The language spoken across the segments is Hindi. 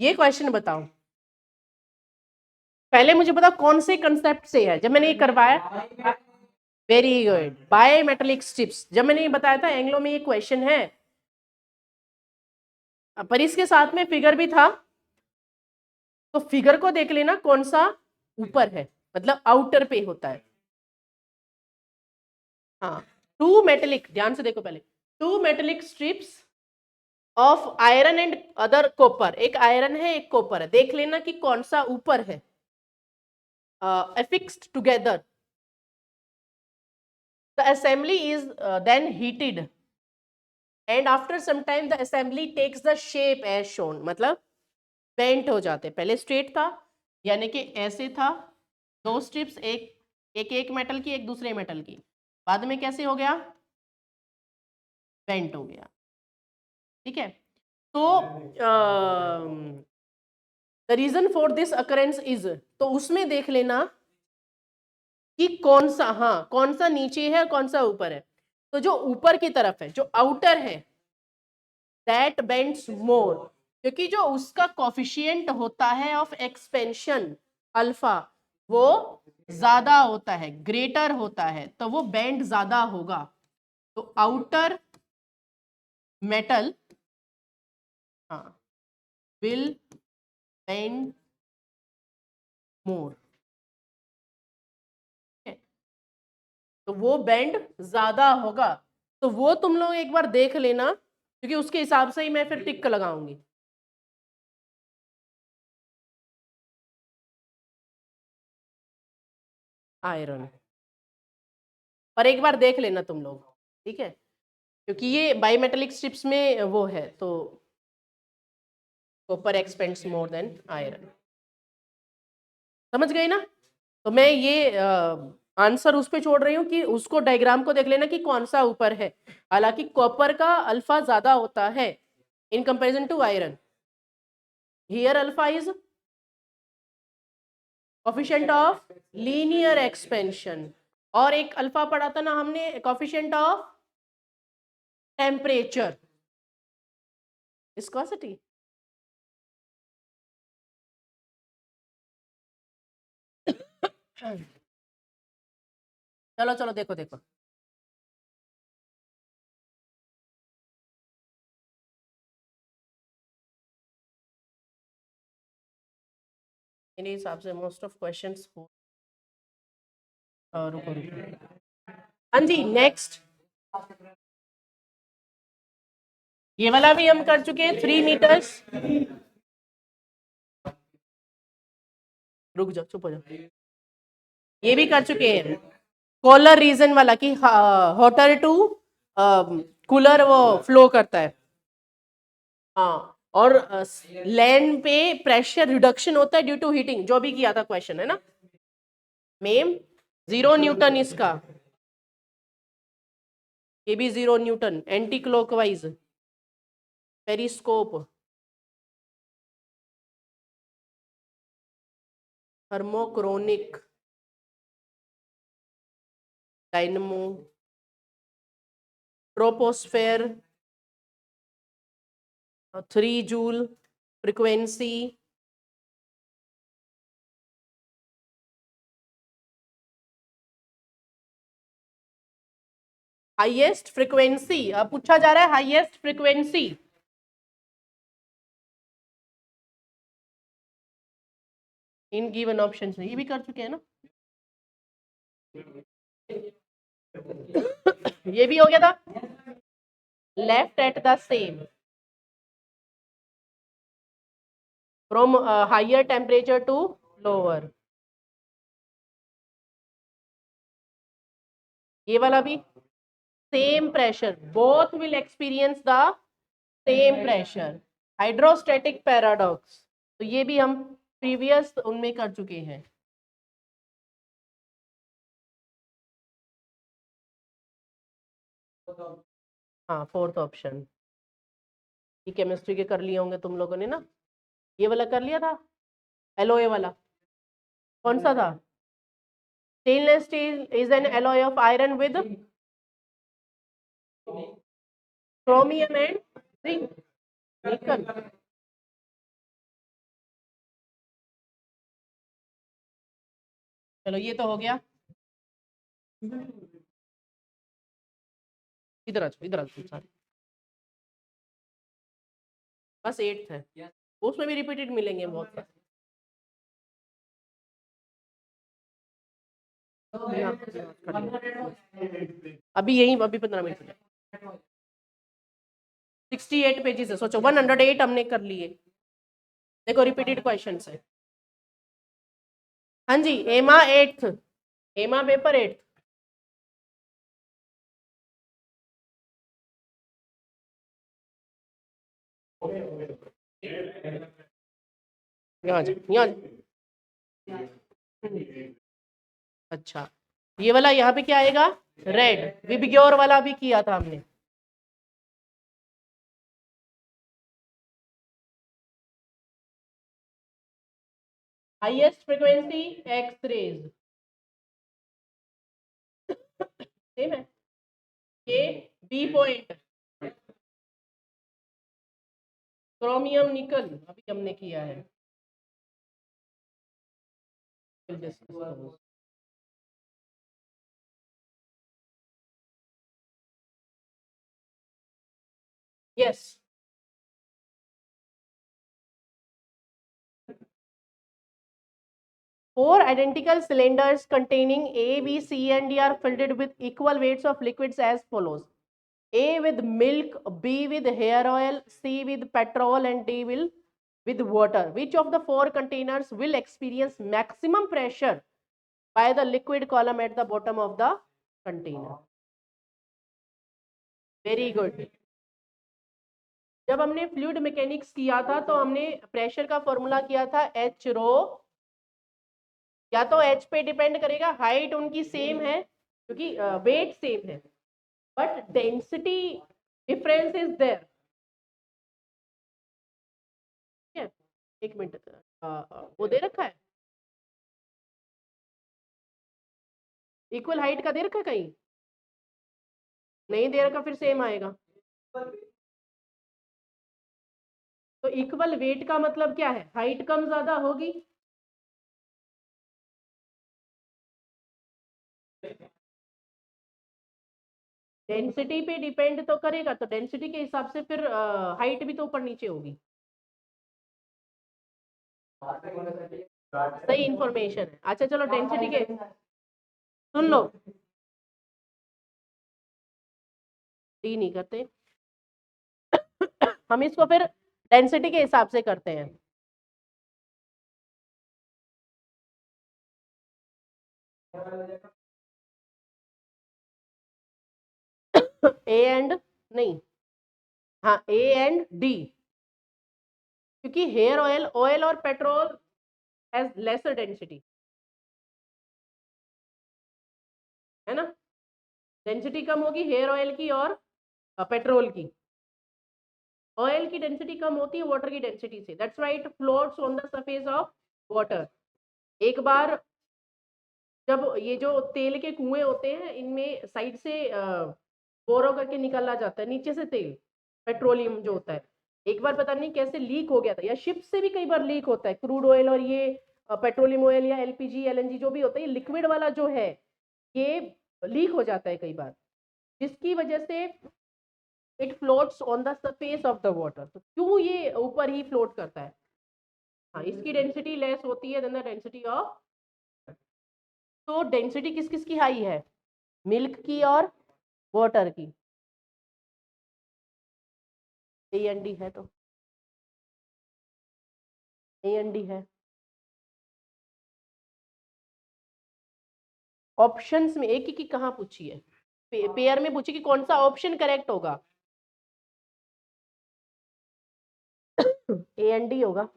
ये क्वेश्चन बताओ, पहले मुझे बताओ कौन से कंसेप्ट से है जब मैंने ये करवाया। Very good, by metallic strips. जब मैंने ये बताया था एंग्लो में ये क्वेश्चन है, पर इसके साथ में फिगर भी था, तो फिगर को देख लेना कौन सा ऊपर है, मतलब आउटर पे होता है। हाँ, टू मेटेलिक, ध्यान से देखो पहले, two metallic strips of iron and other copper, एक आयरन है एक कॉपर है, देख लेना कि कौन सा ऊपर है, affixed together. The assembly is then heated and after some time the assembly takes the shape as shown, मतलब बेंट हो जाते, पहले स्ट्रेट था यानी कि ऐसे था, दो स्ट्रिप्स, एक मेटल की एक दूसरे मेटल की, बाद में कैसे हो गया, बेंट हो गया। ठीक है, तो the reason for this occurrence is, तो उसमें देख लेना कि कौन सा, हाँ कौन सा नीचे है कौन सा ऊपर है। तो जो ऊपर की तरफ है, जो आउटर है, दैट बेंड्स मोर, क्योंकि जो उसका कोफिशिएंट होता है ऑफ एक्सपेंशन अल्फा वो ज्यादा होता है, ग्रेटर होता है, तो वो बेंड ज्यादा होगा। तो आउटर मेटल, हाँ, विल बेंड मोर, तो वो बेंड ज्यादा होगा। तो वो तुम लोग एक बार देख लेना, क्योंकि उसके हिसाब से ही मैं फिर टिक लगाऊंगी। आयरन, पर एक बार देख लेना तुम लोग, ठीक है, क्योंकि ये बायोमेटेलिक स्ट्रिप्स में वो है, तो copper expends more than iron. समझ गई ना? तो मैं ये आंसर उस पे छोड़ रही हूँ कि उसको डायग्राम को देख लेना कि कौन सा ऊपर है। हालांकि कॉपर का अल्फा ज्यादा होता है in comparison to iron. Here alpha is coefficient of linear expansion, और एक अल्फा पढ़ा था ना हमने, कोफिशिएंट ऑफ टेम्परेचर, विस्कोसिटी। चलो चलो देखो देखो, मेरे हिसाब से मोस्ट ऑफ क्वेश्चंस हो, रुको रुको, हाँ जी नेक्स्ट, ये वाला भी हम कर चुके हैं 3 मीटर्स। रुक जाओ, चुप हो जाओ, ये भी कर चुके हैं। कॉलर रीजन वाला कि हॉटर टू कूलर वो फ्लो करता है, हाँ, और लैंड पे प्रेशर रिडक्शन होता है ड्यू टू हीटिंग, जो भी किया था क्वेश्चन है ना मेम। 0 न्यूटन इसका, ये भी 0 newton, anti clockwise, periscope, thermochronic, dynamo, troposphere, 3 joule, frequency, highest frequency, अब पूछा जा रहा है highest frequency, in given option से, ये भी कर चुके हैं ना, ये भी हो गया था। Left at the same from higher temperature to lower, ये वाला भी same pressure, both will experience the same pressure, hydrostatic paradox, तो ये भी हम प्रीवियस उनमें कर चुके हैं। हाँ, फोर्थ ऑप्शन, ये केमिस्ट्री के कर लिए होंगे तुम लोगों ने ना, ये वाला कर लिया था, एलओए वाला कौन सा था, stainless steel is an alloy of iron with chromium and zinc, निकल, चलो ये तो हो गया, इधर आ जाओ, इधर आ जाओ सारे, बस 8th है, उसमें भी रिपीटेड मिलेंगे बहुत सारे। अभी यही अभी 15 मिनट 68 पेजेस है, सोचो 108 हमने कर लिए। देखो रिपीटेड क्वेश्चन है। हाँ जी, एमा 8th, एमा पेपर 8th। यहाँ यहाँ, अच्छा ये वाला यहाँ पे क्या आएगा, रेड, विबग्योर वाला भी किया था हमने। Highest frequency X rays same है, ए बी पॉइंट, क्रोमियम निकल अभी हमने किया है। Yes, 4 identical cylinders containing A, B, C, and D are filled with equal weights of liquids as follows: A with milk, B with hair oil, C with petrol, and D will with water. Which of the 4 containers will experience maximum pressure by the liquid column at the bottom of the container? Very good. जब हमने फ्लूइड मैकेनिक्स किया था तो हमने प्रेशर का फॉर्मूला किया था एच रो, या तो एच पे डिपेंड करेगा, हाइट उनकी सेम है क्योंकि वेट सेम है, but density difference is there. ठीक है, एक मिनट, वो दे रखा है, इक्वल हाइट का दे रखा है कहीं, नहीं दे रखा फिर सेम आएगा। तो इक्वल वेट का मतलब क्या है, हाइट कम ज्यादा होगी, डेंसिटी पे डिपेंड तो करेगा, तो डेंसिटी के हिसाब से फिर हाइट भी तो ऊपर नीचे होगी। सही इंफॉर्मेशन है। अच्छा चलो डेंसिटी के सुन लो, डी नहीं करते हम इसको फिर डेंसिटी के हिसाब से करते हैं। ए एंड नहीं, हाँ ए एंड डी, क्योंकि हेयर ऑयल, ऑयल और पेट्रोल हैज लेसर डेंसिटी, है ना, डेंसिटी कम होगी हेयर ऑयल की और पेट्रोल की। ऑयल की डेंसिटी कम होती है वाटर की डेंसिटी से, that's why it floats on the surface of water. एक बार जब ये जो तेल के कुएं होते हैं इनमें साइड से बोरो करके निकाला जाता है नीचे से तेल, पेट्रोलियम जो होता है, एक बार पता नहीं कैसे लीक हो गया था, या शिप से भी कई बार लीक होता है क्रूड ऑयल, और ये पेट्रोलियम ऑयल या एलपीजी एलएनजी जो भी होता है, ये लिक्विड वाला जो है ये लीक हो जाता है कई बार, जिसकी वजह से it floats on the surface of the water. तो क्यों ये ऊपर ही फ्लोट करता है, हाँ इसकी डेंसिटी लेस होती है देन द डेंसिटी ऑफ। तो डेंसिटी किस किस की हाई है, मिल्क की और वाटर की, ए एन डी है, तो ए एन डी है। ऑप्शंस में एक ही की कहाँ पूछी है, पेयर में पूछी कि कौन सा ऑप्शन करेक्ट होगा, ए एन डी होगा।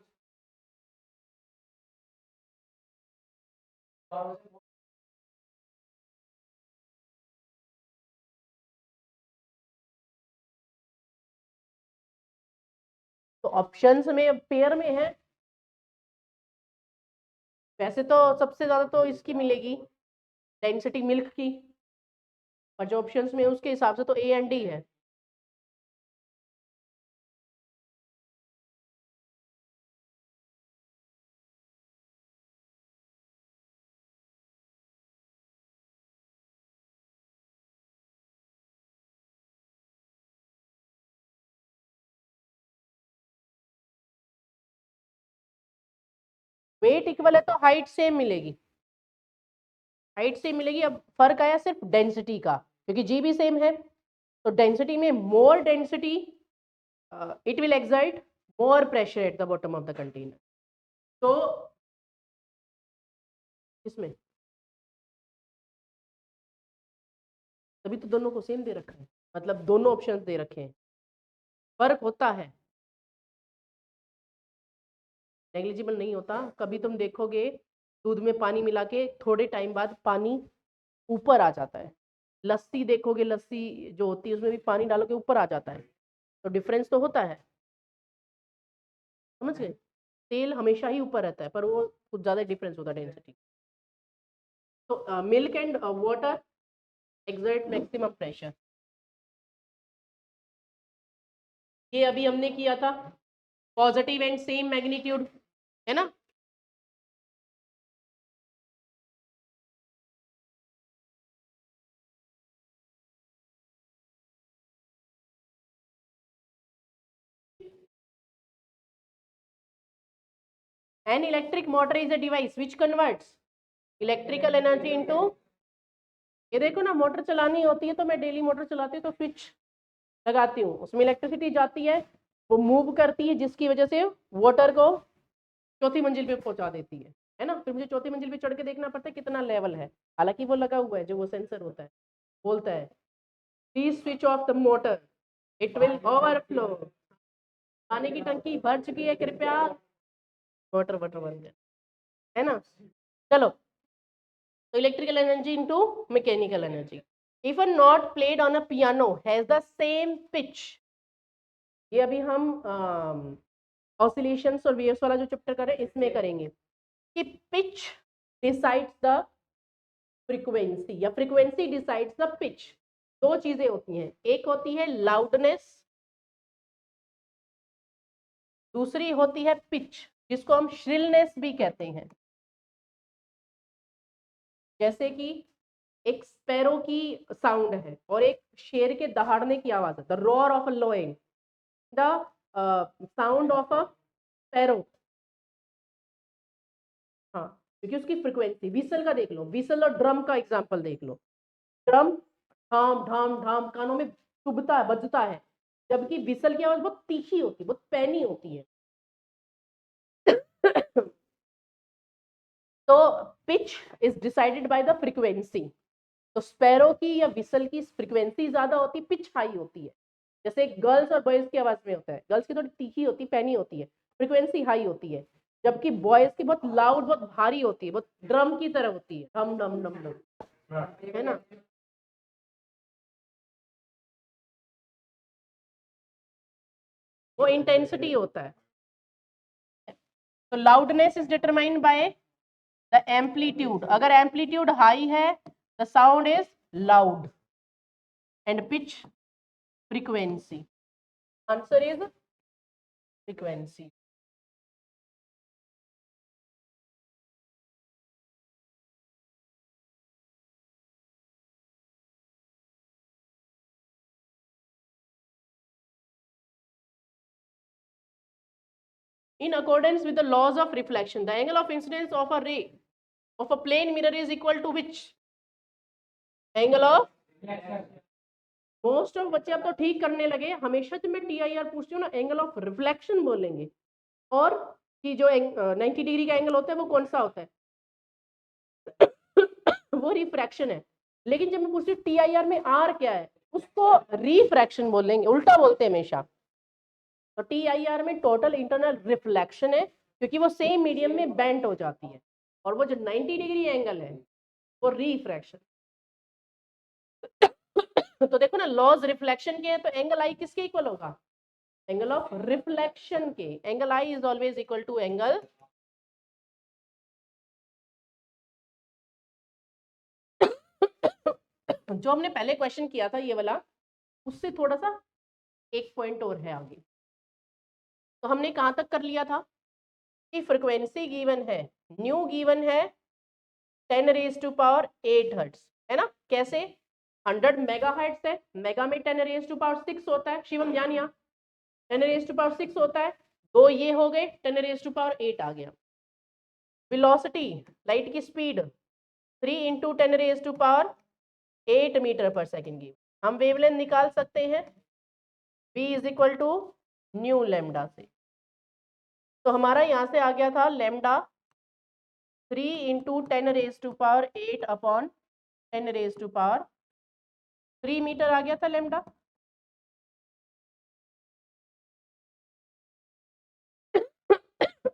तो ऑप्शंस में पेयर में है, वैसे तो सबसे ज्यादा तो इसकी मिलेगी डेंसिटी मिल्क की, और जो ऑप्शंस में उसके हिसाब से तो ए एंड डी है। वेट इक्वल है तो हाइट सेम मिलेगी, हाइट सेम मिलेगी। अब फर्क आया सिर्फ डेंसिटी का, क्योंकि जी भी सेम है, तो डेंसिटी में more density it will exert more pressure at the bottom of the container. तो इसमें तभी तो दोनों को सेम दे रखा है, मतलब दोनों ऑप्शंस दे रखे हैं। फर्क होता है, नेग्लिजिबल नहीं होता। कभी तुम देखोगे दूध में पानी मिला के थोड़े टाइम बाद पानी ऊपर आ जाता है, लस्सी देखोगे, लस्सी जो होती है उसमें भी पानी डालोगे ऊपर आ जाता है, तो डिफरेंस तो होता है, समझ गए। तेल हमेशा ही ऊपर रहता है, पर वो कुछ ज्यादा डिफरेंस होता है डेंसिटी। तो milk and water exert maximum pressure, ये अभी हमने किया था, पॉजिटिव एंड सेम मैग्नीट्यूड, है ना। An electric motor is a device which converts electrical energy into, ये देखो ना, मोटर चलानी होती है तो मैं डेली मोटर चलाती हूँ तो स्विच लगाती हूँ, उसमें इलेक्ट्रिसिटी जाती है, वो मूव करती है, जिसकी वजह से वाटर को चौथी मंजिल पे पहुंचा देती है ना। फिर मुझे चौथी मंजिल पे चढ़ के देखना पड़ता है कितना लेवल है, हालांकि वो लगा हुआ है, जो वो सेंसर होता है बोलता है please switch off the motor, it will overflow, पानी की टंकी भर चुकी है, कृपया मोटर वाटर बंद कर, है ना। चलो, तो electrical energy into mechanical energy. If a note played on a piano has the same pitch, ये अभी हम ऑसिलेशंस और वेव्स वाला जो चैप्टर करें इसमें करेंगे कि पिच डिसाइड्स द फ्रीक्वेंसी, या फ्रीक्वेंसी डिसाइड्स द पिच। दो चीजें होती हैं, एक होती है लाउडनेस, दूसरी होती है पिच, जिसको हम श्रिलनेस भी कहते हैं। जैसे कि एक स्पैरो की साउंड है और एक शेर के दहाड़ने की आवाज है, the roar of a lion, the sound of a sparrow. हाँ, क्योंकि उसकी फ्रीक्वेंसी, विसल का देख लो, विसल और ड्रम का एग्जांपल देख लो। ड्रम ढाम ढाम ढाम कानों में चुभता है, बजता है, जबकि विसल की आवाज बहुत तीखी होती है, बहुत पैनी होती है। तो pitch is decided by the frequency. तो स्पैरो की या विसल की फ्रीक्वेंसी ज्यादा होती, पिच हाई होती है। जैसे गर्ल्स और बॉयज की आवाज में होता है, गर्ल्स की थोड़ी तीखी होती, पैनी होती है, फ्रीक्वेंसी हाई होती है, जबकि बॉयज की बहुत लाउड, बहुत भारी होती है, बहुत ड्रम की तरह होती है, डम डम डम डम, है ना। वो इंटेंसिटी होता है। तो loudness is determined by the amplitude, अगर एम्पलीट्यूड हाई है the sound is loud, and pitch frequency, answer is frequency. In accordance with the laws of reflection, the angle of incidence of a ray of a plane mirror is equal to which? Angle of, most of बच्चे अब तो ठीक करने लगे, हमेशा जब मैं TIR पूछती हूँ ना, एंगल ऑफ रिफ्लेक्शन बोलेंगे, और कि जो 90 डिग्री का एंगल होता है वो कौन सा होता है? वो रिफ्रैक्शन है। लेकिन जब मैं पूछती हूँ TIR में R क्या है, उसको रिफ्रैक्शन बोलेंगे, उल्टा बोलते हैं हमेशा। तो TIR में टोटल इंटरनल रिफ्लेक्शन है, क्योंकि वो सेम मीडियम में बेंट हो जाती है, और वो जो 90 डिग्री एंगल है वो रिफ्रैक्शन। तो देखो ना, लॉज रिफ्लेक्शन के हैं, तो एंगल आई किसके इक्वल होगा? एंगल ऑफ रिफ्लेक्शन के। Angle I is always equal to angle, जो हमने पहले क्वेश्चन किया था ये वाला, उससे थोड़ा सा एक पॉइंट और है आगे। तो हमने कहां तक कर लिया था कि फ्रीक्वेंसी गिवन है, न्यू गिवन है 10 रेज टू पावर 8 हर्ट्ज, है ना। कैसे? 100 मेगा हर्ट्ज है, मेगा में 10 रेज टू पावर 6 होता है, शिवम जानिया 10 रेज टू पावर 6 होता है, दो ये हो गए, 10 रेज टू पावर 8 आ गया। वेलोसिटी, लाइट की speed 3 into 10⁻⁸ metre per second की। हम वेवलेंथ निकाल सकते हैं v is equal to nu lambda से। तो हमारा यहाँ से आ गया था लेमडा 3 इंटू 10⁸ अपॉन 10⁻³ मीटर आ गया था लेमडा।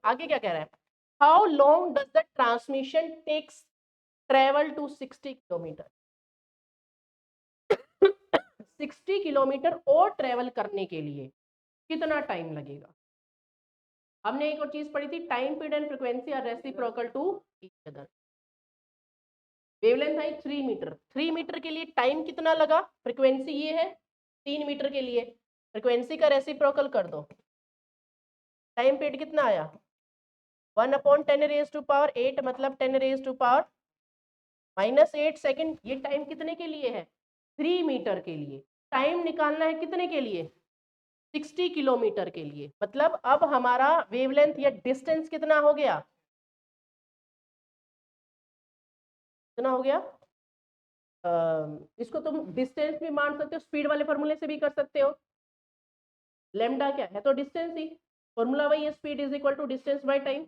आगे क्या कह रहा है, how long does the transmission takes travel to 60 kilometre. 60 kilometre और ट्रेवल करने के लिए कितना टाइम लगेगा। हमने एक और चीज पढ़ी थी, time period and frequency are reciprocal to each other. Wavelength आई 3 मीटर, 3 मीटर के लिए टाइम कितना लगा, फ्रीक्वेंसी ये है 3 मीटर के लिए, फ्रीक्वेंसी का रेसिप्रोकल कर दो, टाइम पीरियड कितना आया 1/10⁸ मतलब 10⁻⁻⁸ सेकंड। ये टाइम कितने के लिए है, 3 मीटर के लिए। टाइम निकालना है कितने के लिए, 60 किलोमीटर के लिए। मतलब अब हमारा वेवलेंथ या डिस्टेंस कितना हो गया, कितना हो गया, इसको तुम डिस्टेंस भी मान सकते हो, स्पीड वाले फॉर्मूले से भी कर सकते हो। लेमडा क्या है, तो डिस्टेंस ही, फॉर्मूला वही है, speed is equal to distance by time,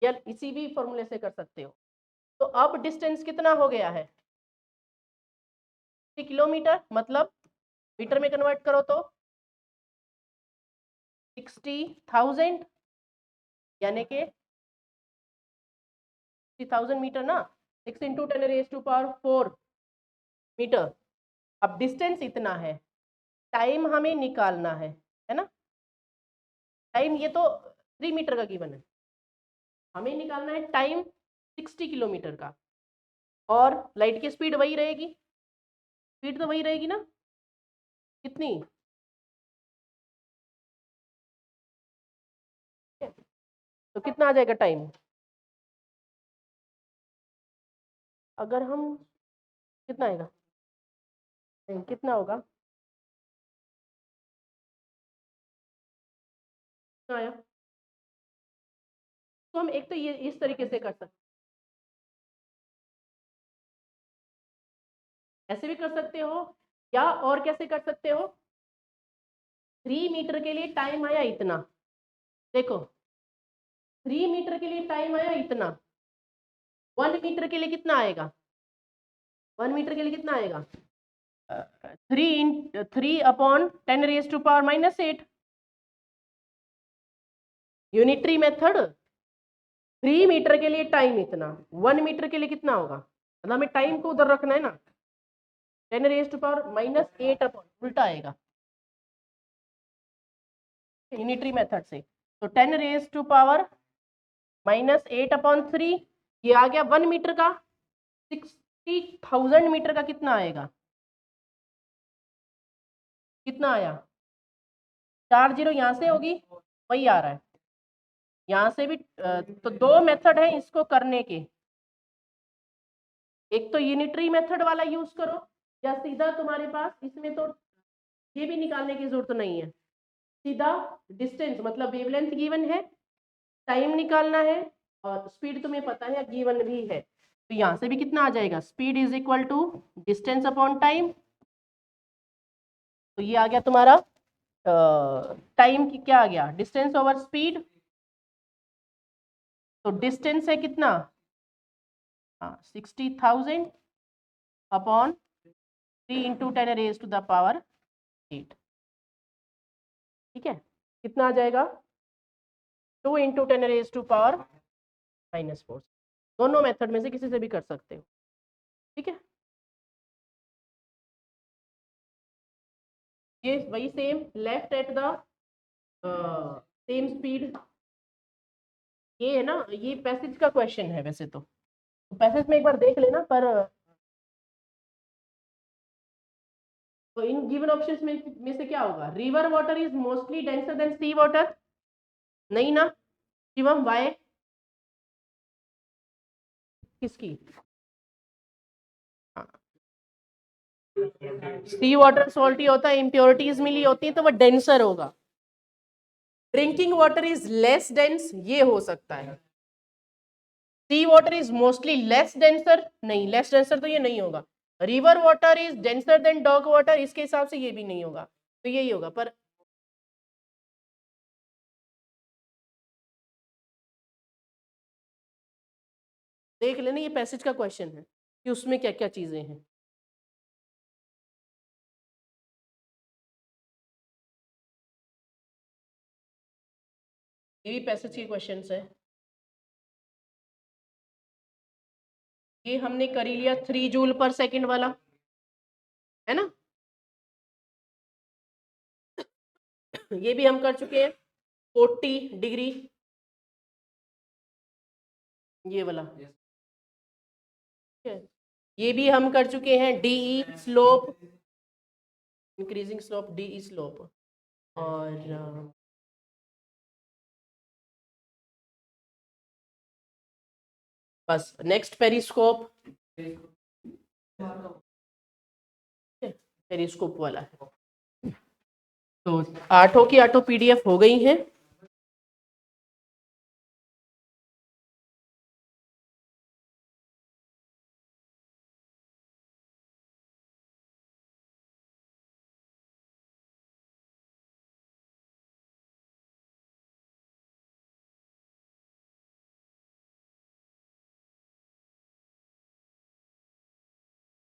या इसी भी फॉर्मूले से कर सकते हो। तो अब डिस्टेंस कितना हो गया है, किलोमीटर, मतलब मीटर में कन्वर्ट करो तो 60,000 यानी कि 60,000 मीटर ना, 6 इंटू 10⁻⁴ मीटर। अब डिस्टेंस इतना है, टाइम हमें निकालना है ना, टाइम ये तो 3 मीटर का गिवन है, हमें निकालना है टाइम 60 किलोमीटर का। और लाइट की स्पीड वही रहेगी, स्पीड तो वही रहेगी ना, कितनी, तो कितना आ जाएगा टाइम, अगर हम, कितना आएगा, कितना होगा, कितना आया। तो हम एक तो ये इस तरीके से कर सकते, ऐसे भी कर सकते हो, या और कैसे कर सकते हो, 3 मीटर के लिए टाइम आया इतना, देखो 3 मीटर के लिए टाइम आया इतना, 1 मीटर के लिए कितना आएगा, 1 मीटर के लिए कितना आएगा, 3/10⁻⁸ यूनिटरी मेथड। 3 मीटर के लिए टाइम इतना, 1 मीटर के लिए कितना होगा, मतलब हमें टाइम को उधर रखना है ना, 10⁻⁻8 अपॉन, उल्टा आएगा यूनिटरी मेथड से। तो 10⁻⁻8/3 ये आ गया 1 मीटर का, 60,000 मीटर का कितना आएगा, कितना आया, 4 जीरो यहाँ से होगी, वही आ रहा है यहाँ से भी। तो 2 मेथड है इसको करने के, एक तो यूनिटरी मेथड वाला यूज करो, या सीधा तुम्हारे पास इसमें तो ये भी निकालने की जरूरत नहीं है, सीधा डिस्टेंस मतलब वेवलेंथ गिवन है, टाइम निकालना है, और स्पीड तुम्हें पता है गिवन भी है। तो यहाँ से भी कितना आ जाएगा, speed is equal to distance upon time. तो ये आ गया तुम्हारा टाइम की क्या आ गया, डिस्टेंस ओवर स्पीड। तो डिस्टेंस है कितना, हाँ 60,000 अपॉन 3 इंटू 10⁻⁸ ठीक है, कितना आ जाएगा 2 इंटू 10⁻⁻⁴। दोनों मेथड में से किसी से भी कर सकते हो, ठीक है। ये वही same, left at the same speed, ये है ना, ये पैसेज का क्वेश्चन है वैसे तो पैसेज में एक बार देख लेना, पर तो इन गिवन ऑप्शंस में से क्या होगा, river water is mostly denser than sea water, नहीं ना शिवम, वाई, किसकी, सी वाटर सॉल्टी होता है, इम्प्योरिटीज मिली होती है तो वो डेंसर होगा। Drinking water is less dense, ये हो सकता है, sea water is mostly less denser, नहीं लेस डेंसर तो ये नहीं होगा। River water is denser than dog water, इसके हिसाब से ये भी नहीं होगा, तो यही होगा। पर देख लेना, ये पैसेज का क्वेश्चन है कि उसमें क्या क्या चीजें हैं। ये भी पैसेज के क्वेश्चंस है। ये हमने कर ही लिया 3 जूल पर सेकंड वाला, है ना। ये भी हम कर चुके हैं 40 डिग्री, ये वाला ये भी हम कर चुके हैं D E slope, increasing slope D E slope. और बस नेक्स्ट पेरिस्कोप, पेरिस्कोप वाला है। तो 8 की 8 पीडीएफ हो गई हैं।